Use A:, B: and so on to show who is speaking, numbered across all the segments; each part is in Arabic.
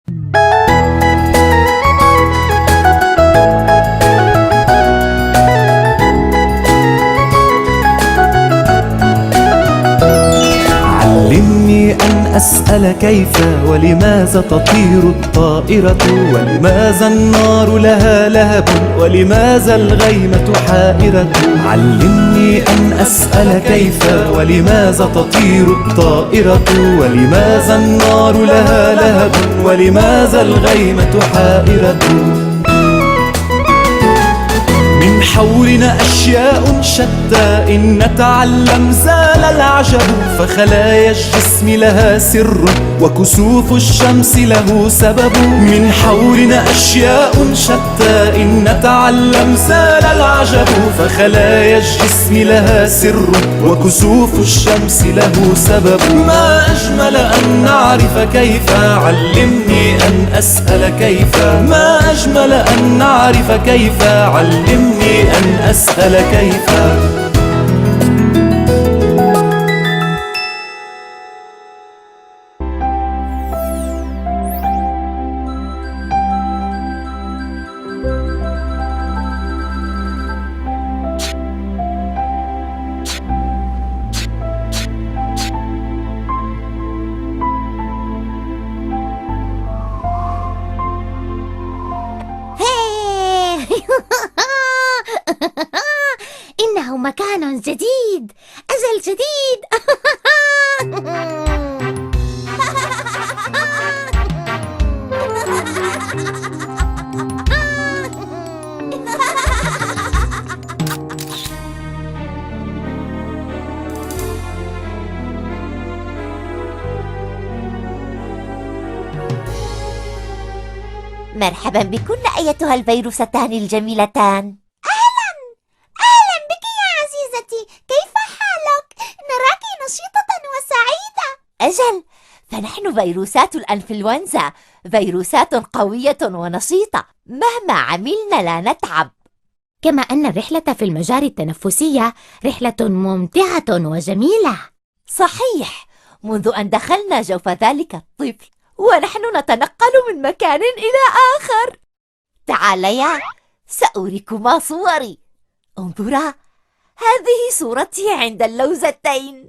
A: علمني أن أسأل كيف ولماذا تطير الطائرة، ولماذا النار لها لهب، ولماذا الغيمة حائرة. علمني أن أسأل كيف ولماذا تطير الطائرة، ولماذا النار لها لهب، ولماذا الغيمة حائرة. من حولنا أشياء شتى إن نتعلم زال العجب، فخلايا الجسم لها سر وكسوف الشمس له سبب. من حولنا أشياء شتى إن نتعلم زال العجب، فخلايا الجسم لها سر وكسوف الشمس له سبب. ما أجمل أن نعرف كيف، علمني أن أسأل كيف. ما أجمل أن نعرف كيف، علمني أن أسأل كيف.
B: إنه مكان جديد، أجل جديد. مرحبا بكن أيتها الفيروستان الجميلتان. أهلا بك يا عزيزتي، كيف حالك؟ نراك نشيطة وسعيدة. أجل، فنحن فيروسات الأنفلونزا، فيروسات قوية ونشيطة، مهما عملنا لا نتعب. كما أن الرحلة في المجاري التنفسية رحلة ممتعة وجميلة. صحيح، منذ أن دخلنا جوف ذلك الطفل ونحن نتنقل من مكان إلى آخر. تعاليا سأريكما صوري. انظرا، هذه صورتي عند اللوزتين،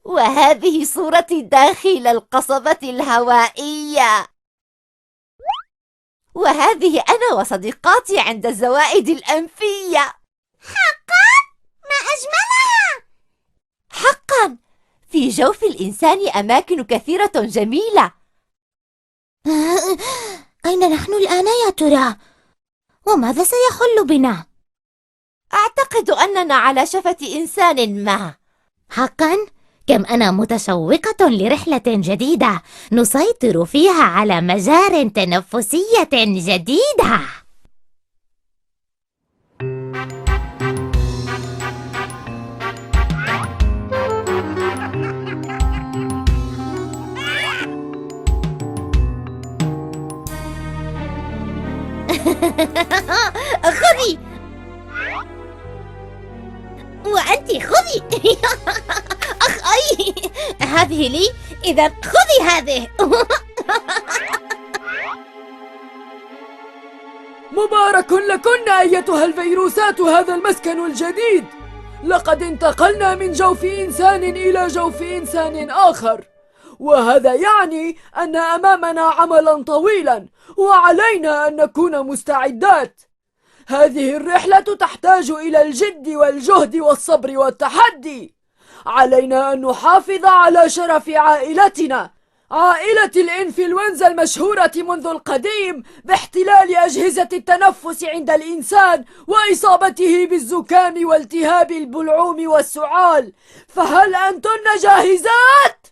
B: وهذه صورتي داخل القصبة الهوائية، وهذه أنا وصديقاتي عند الزوائد الأنفية. حقا؟ ما أجملها! حقا، في جوف الإنسان أماكن كثيرة جميلة. أين نحن الآن يا ترى؟ وماذا سيحل بنا؟ أعتقد أننا على شفة إنسان ما. حقا؟ كم أنا متشوقة لرحلة جديدة نسيطر فيها على مجار تنفسية جديدة. خذي، وأنت خذي. أخ أي، هذه لي، إذا خذي هذه.
C: مبارك لكن أيتها الفيروسات هذا المسكن الجديد. لقد انتقلنا من جوف إنسان إلى جوف إنسان آخر، وهذا يعني أن أمامنا عملا طويلا، وعلينا أن نكون مستعدات. هذه الرحلة تحتاج إلى الجد والجهد والصبر والتحدي. علينا أن نحافظ على شرف عائلتنا، عائلة الإنفلونزا المشهورة منذ القديم باحتلال أجهزة التنفس عند الإنسان وإصابته بالزكام والتهاب البلعوم والسعال. فهل أنتن جاهزات؟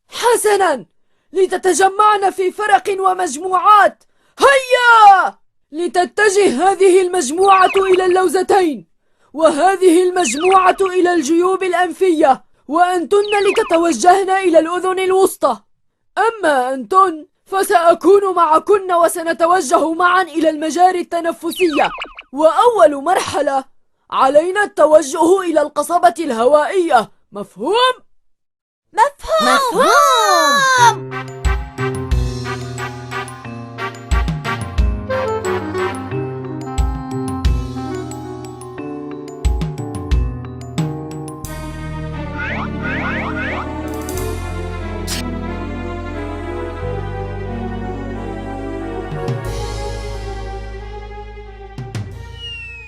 C: حسناً، لتتجمعن في فرق ومجموعات. هيا! لتتجه هذه المجموعة إلى اللوزتين، وهذه المجموعة إلى الجيوب الأنفية، وأنتن لتتوجهن إلى الأذن الوسطى. أما أنتن فسأكون معكن وسنتوجه معا إلى المجاري التنفسية. وأول مرحلة علينا التوجه إلى القصبة الهوائية مفهوم؟
B: مفهوم.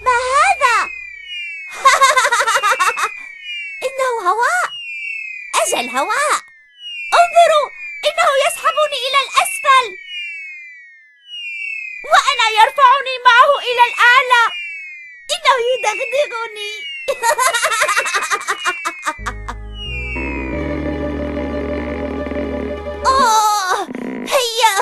B: ما هذا؟ إنه هواء. أجل هواء. انظروا، إنه يسحبني إلى الأسفل وأنا يرفعني معه إلى الأعلى. إنه يدغدغني. هيا،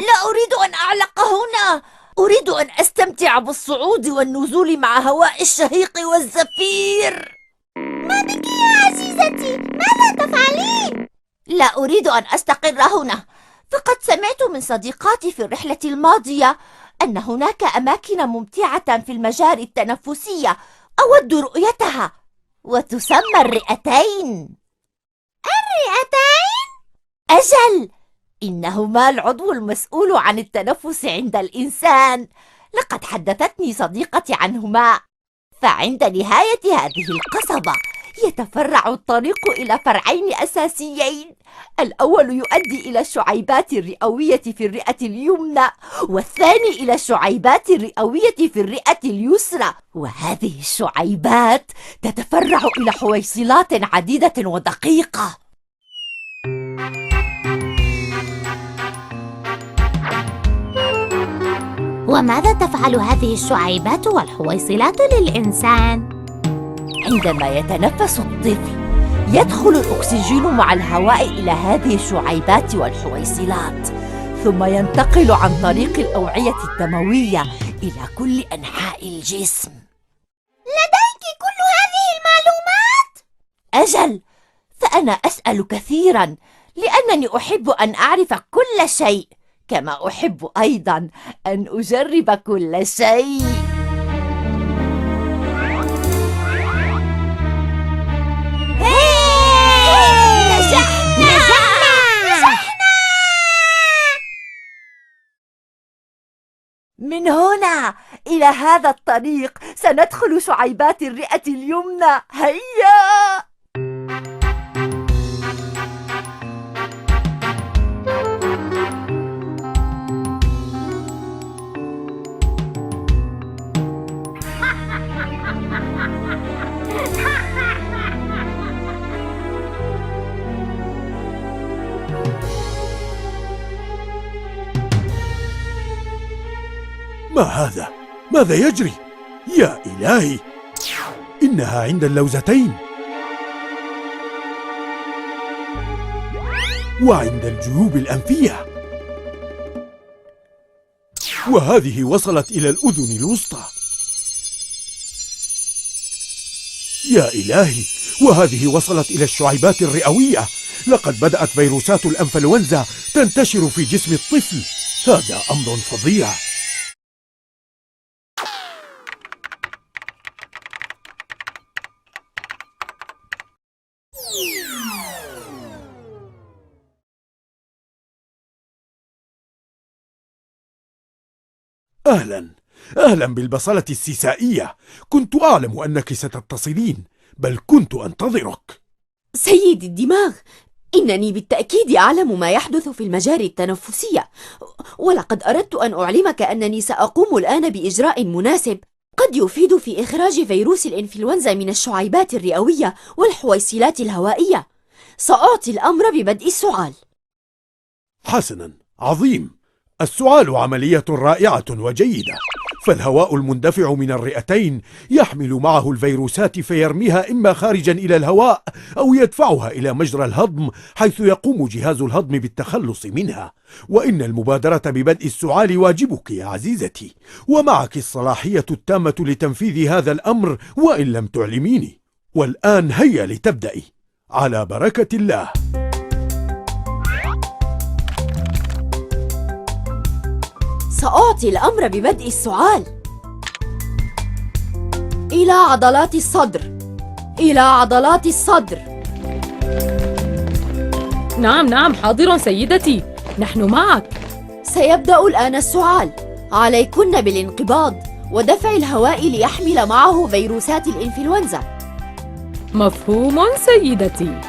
B: لا أريد أن أعلق هنا. أريد أن أستمتع بالصعود والنزول مع هواء الشهيق والزفير. ما بك يا عزيزتي؟ ماذا تفعلين؟ لا أريد أن أستقر هنا، فقد سمعت من صديقاتي في الرحلة الماضية أن هناك أماكن ممتعة في المجاري التنفسية أود رؤيتها، وتسمى الرئتين. الرئتين؟ أجل، إنهما العضو المسؤول عن التنفس عند الإنسان. لقد حدثتني صديقتي عنهما. فعند نهاية هذه القصبة يتفرع الطريق إلى فرعين أساسيين. الأول يؤدي إلى الشعيبات الرئوية في الرئة اليمنى، والثاني إلى الشعيبات الرئوية في الرئة اليسرى. وهذه الشعيبات تتفرع إلى حويصلات عديدة ودقيقة. وماذا تفعل هذه الشعيبات والحويصلات للإنسان؟ عندما يتنفس الطفل يدخل الأكسجين مع الهواء إلى هذه الشعيبات والحويصلات، ثم ينتقل عن طريق الأوعية الدموية إلى كل أنحاء الجسم. لديك كل هذه المعلومات؟ أجل، فأنا أسأل كثيراً لأنني أحب أن أعرف كل شيء، كما أحب أيضاً أن أجرب كل شيء. من هنا إلى هذا الطريق سندخل شعيبات الرئة اليمنى. هيا!
A: ما هذا؟ ماذا يجري؟ يا إلهي، إنها عند اللوزتين وعند الجيوب الأنفية، وهذه وصلت إلى الأذن الوسطى. يا إلهي، وهذه وصلت إلى الشعيبات الرئوية. لقد بدأت فيروسات الأنفلونزا تنتشر في جسم الطفل. هذا أمر فظيع. أهلا بالبصلة السيسائية. كنت أعلم أنك ستتصلين، بل كنت أنتظرك.
C: سيد الدماغ، إنني بالتأكيد أعلم ما يحدث في المجاري التنفسية، ولقد أردت أن أعلمك أنني سأقوم الآن بإجراء مناسب قد يفيد في إخراج فيروس الإنفلونزا من الشعيبات الرئوية والحويصلات الهوائية. سأعطي الأمر ببدء السعال.
A: حسنا، عظيم. السعال عملية رائعة وجيدة، فالهواء المندفع من الرئتين يحمل معه الفيروسات فيرميها إما خارجا إلى الهواء أو يدفعها إلى مجرى الهضم، حيث يقوم جهاز الهضم بالتخلص منها. وإن المبادرة ببدء السعال واجبك يا عزيزتي، ومعك الصلاحية التامة لتنفيذ هذا الأمر وإن لم تعلميني. والآن هيا لتبدأي، على بركة الله.
C: سأعطي الأمر ببدء السعال. إلى عضلات الصدر، إلى عضلات الصدر،
D: نعم حاضر سيدتي، نحن معك.
C: سيبدأ الآن السعال. عليكن بالانقباض ودفع الهواء ليحمل معه فيروسات الإنفلونزا.
D: مفهوم سيدتي.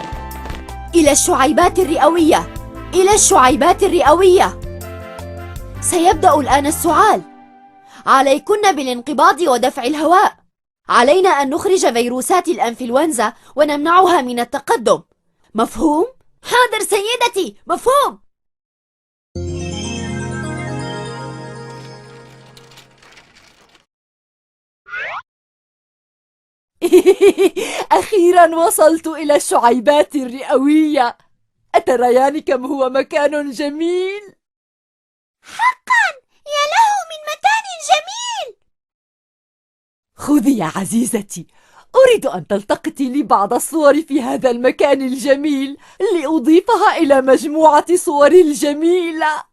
C: إلى الشعيبات الرئوية، إلى الشعيبات الرئوية. سيبدأ الآن السعال. عليكن بالانقباض ودفع الهواء. علينا أن نخرج فيروسات الإنفلونزا ونمنعها من التقدم. مفهوم؟ حاضر سيدتي، مفهوم. أخيرا وصلت إلى الشعيبات الرئوية. أتريان كم هو مكان جميل؟
B: حقا يا له من مكان جميل.
C: خذي يا عزيزتي، أريد أن تلتقطي لي بعض الصور في هذا المكان الجميل لأضيفها إلى مجموعة صوري الجميلة.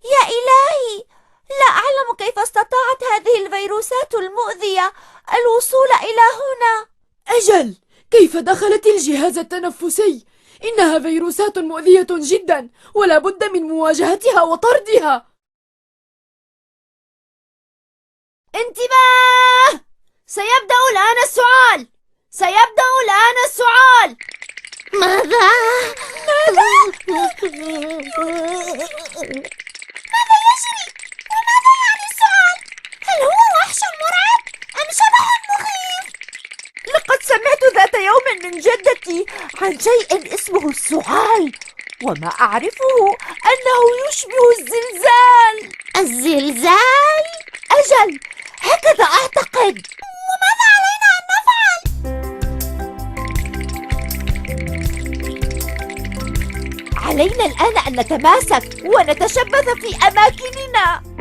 B: يا إلهي، لا أعلم كيف استطاعت هذه الفيروسات المؤذية الوصول إلى هنا.
C: أجل، كيف دخلت الجهاز التنفسي؟ إنها فيروسات مؤذية جدا، ولا بد من مواجهتها وطردها. انتباه! سيبدأ الآن السعال. سيبدأ الآن السعال.
B: ماذا؟ ماذا يجري؟ وماذا يعني السعال؟ هل هو وحش مرعب أم شبح مخيف؟ لقد سمعت ذات يوم من جدتي عن شيء اسمه السعال، وما أعرفه أنه يشبه الزلزال. الزلزال؟ أجل، هكذا أعتقد. وماذا علينا أن نفعل؟ علينا الآن أن نتماسك ونتشبث في أماكننا.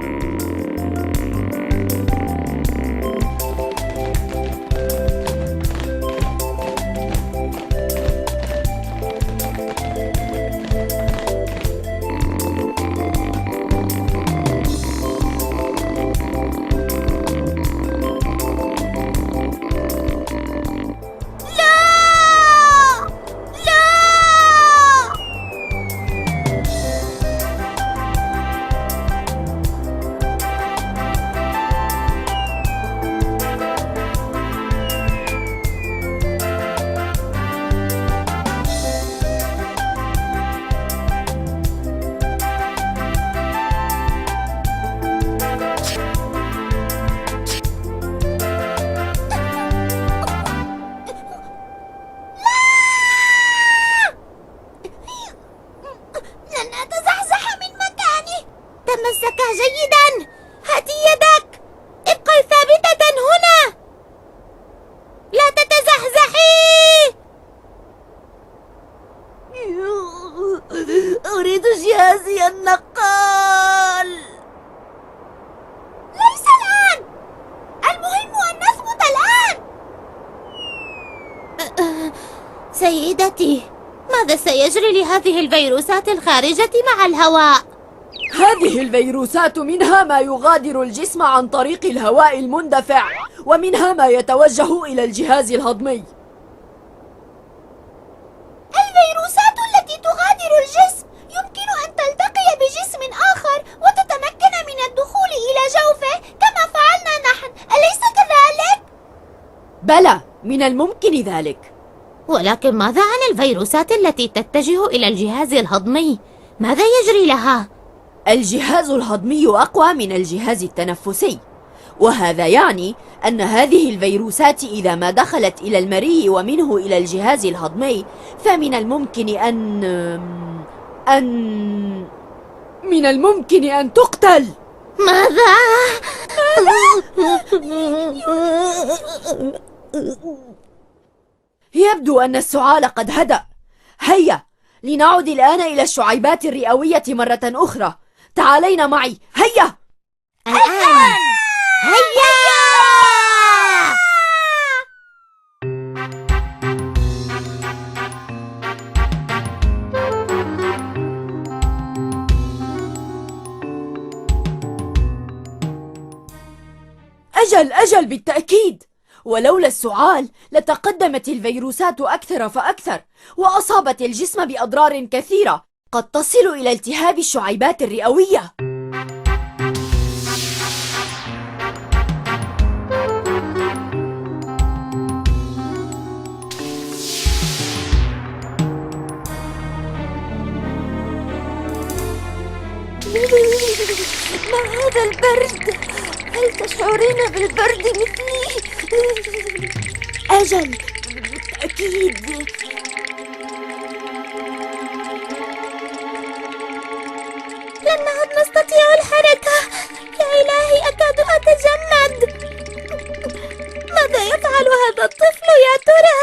B: تمسك جيدا. هاتي يدك. ابقي ثابتة هنا. لا تتزحزحي. أريد جهازي النقال. ليس الآن. المهم أن نثبت الآن. سيدتي، ماذا سيجري لهذه الفيروسات الخارجة مع الهواء؟
C: هذه الفيروسات منها ما يغادر الجسم عن طريق الهواء المندفع، ومنها ما يتوجه إلى الجهاز الهضمي.
B: الفيروسات التي تغادر الجسم يمكن أن تلتقي بجسم آخر وتتمكن من الدخول إلى جوفه كما فعلنا نحن، أليس كذلك؟
C: بلى، من الممكن ذلك.
B: ولكن ماذا عن الفيروسات التي تتجه إلى الجهاز الهضمي؟ ماذا يجري لها؟
C: الجهاز الهضمي أقوى من الجهاز التنفسي، وهذا يعني أن هذه الفيروسات إذا ما دخلت إلى المريء ومنه إلى الجهاز الهضمي فمن الممكن من الممكن أن تقتل.
B: ماذا؟
C: يبدو أن السعال قد هدأ. هيا لنعد الآن إلى الشعيبات الرئوية مرة أخرى. تعالين معي، هيا.
B: الآن. هيا.
C: أجل بالتأكيد. ولولا السعال لتقدمت الفيروسات أكثر فأكثر وأصابت الجسم بأضرار كثيرة قد تصل إلى التهاب الشعيبات الرئوية.
B: ما هذا البرد؟ هل تشعرين بالبرد مثلي؟
C: أجل بالتأكيد.
B: لن نعد نستطيع الحركة. يا إلهي أكاد أتجمد. ماذا يفعل هذا الطفل يا ترى؟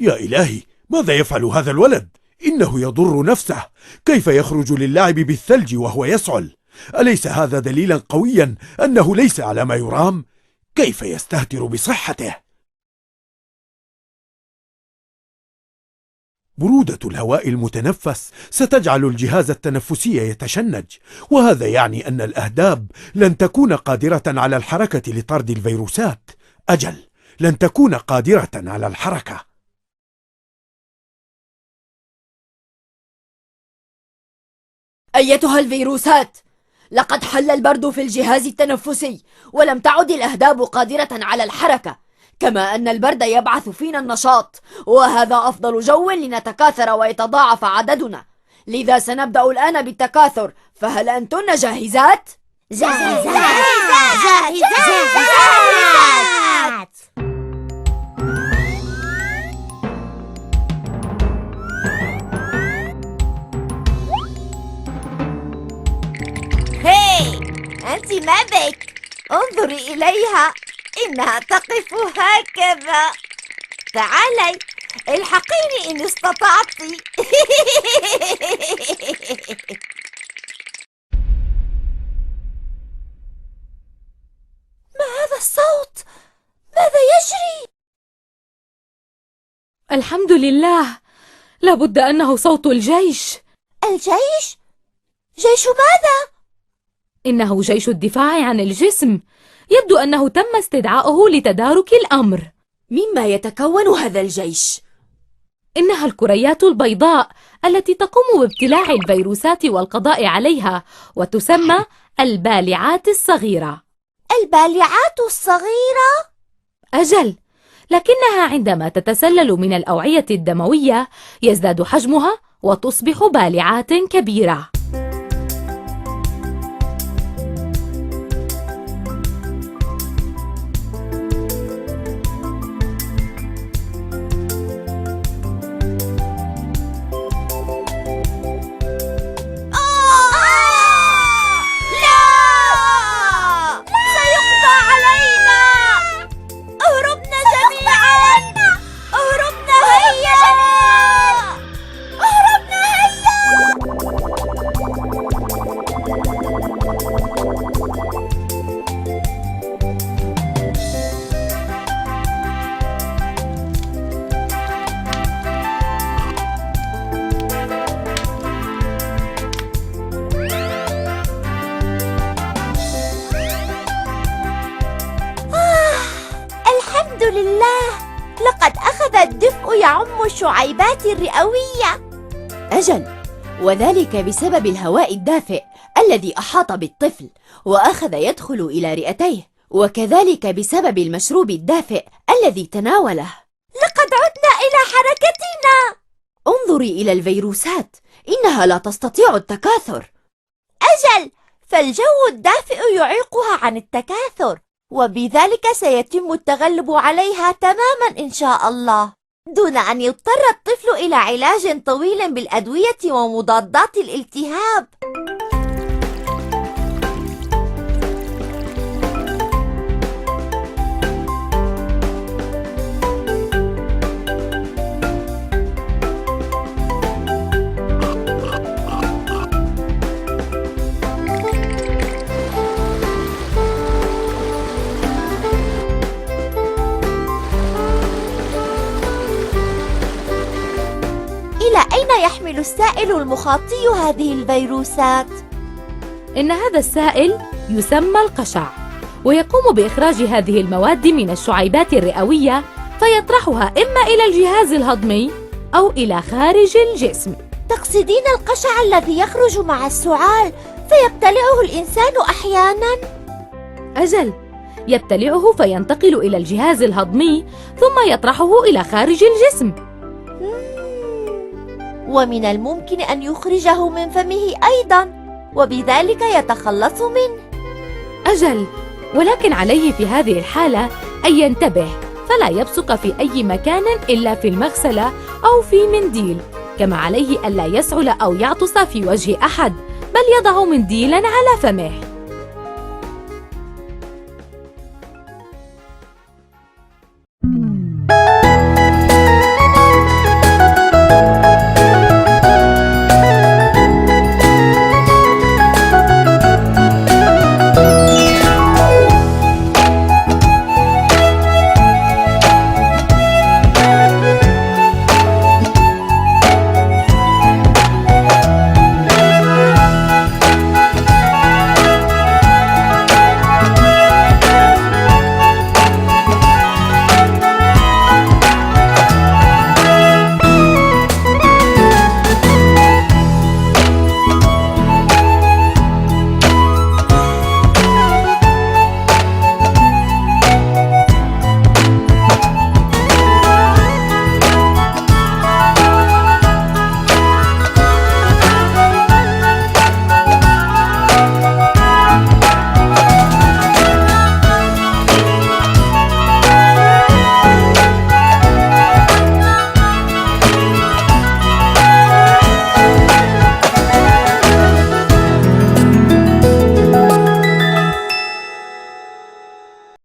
E: يا إلهي، ماذا يفعل هذا الولد؟ إنه يضر نفسه. كيف يخرج للعب بالثلج وهو يسعل؟ أليس هذا دليلا قويا أنه ليس على ما يرام؟ كيف يستهتر بصحته؟ برودة الهواء المتنفس ستجعل الجهاز التنفسي يتشنج، وهذا يعني أن الأهداب لن تكون قادرة على الحركة لطرد الفيروسات. أجل، لن تكون قادرة على الحركة.
C: أيتها الفيروسات، لقد حل البرد في الجهاز التنفسي ولم تعد الأهداب قادرة على الحركة، كما أن البرد يبعث فينا النشاط، وهذا أفضل جو لنتكاثر ويتضاعف عددنا. لذا سنبدأ الآن بالتكاثر، فهل أنتن جاهزات؟
B: جاهزات. أنت ما بك؟ انظري إليها، إنها تقف هكذا. تعالي الحقيني إن استطعت. ما هذا الصوت؟ ماذا يجري؟
D: الحمد لله، لابد أنه صوت الجيش.
B: الجيش؟ جيش ماذا؟
D: إنه جيش الدفاع عن الجسم. يبدو أنه تم استدعاؤه لتدارك الأمر.
C: مما يتكون هذا الجيش؟
D: إنها الكريات البيضاء التي تقوم بابتلاع الفيروسات والقضاء عليها، وتسمى البالعات الصغيرة.
B: البالعات الصغيرة؟
D: أجل، لكنها عندما تتسلل من الأوعية الدموية يزداد حجمها وتصبح بالعات كبيرة.
B: لقد أخذ الدفء يعم الشعيبات الرئوية.
C: أجل، وذلك بسبب الهواء الدافئ الذي أحاط بالطفل وأخذ يدخل إلى رئتيه، وكذلك بسبب المشروب الدافئ الذي تناوله.
B: لقد عدنا إلى حركتنا.
C: انظري إلى الفيروسات، إنها لا تستطيع التكاثر.
B: أجل، فالجو الدافئ يعيقها عن التكاثر، وبذلك سيتم التغلب عليها تماما إن شاء الله، دون أن يضطر الطفل إلى علاج طويل بالأدوية ومضادات الالتهاب. يحمل السائل المخاطي هذه الفيروسات؟
D: إن هذا السائل يسمى القشع، ويقوم بإخراج هذه المواد من الشعيبات الرئوية فيطرحها إما إلى الجهاز الهضمي أو إلى خارج الجسم.
B: تقصدين القشع الذي يخرج مع السعال فيبتلعه الإنسان أحياناً؟
D: أجل، يبتلعه فينتقل إلى الجهاز الهضمي ثم يطرحه إلى خارج الجسم.
B: ومن الممكن أن يخرجه من فمه أيضاً، وبذلك يتخلص منه.
D: أجل، ولكن عليه في هذه الحالة أن ينتبه فلا يبصق في أي مكان إلا في المغسلة أو في منديل، كما عليه ألا يسعل أو يعطس في وجه أحد، بل يضع منديلاً على فمه.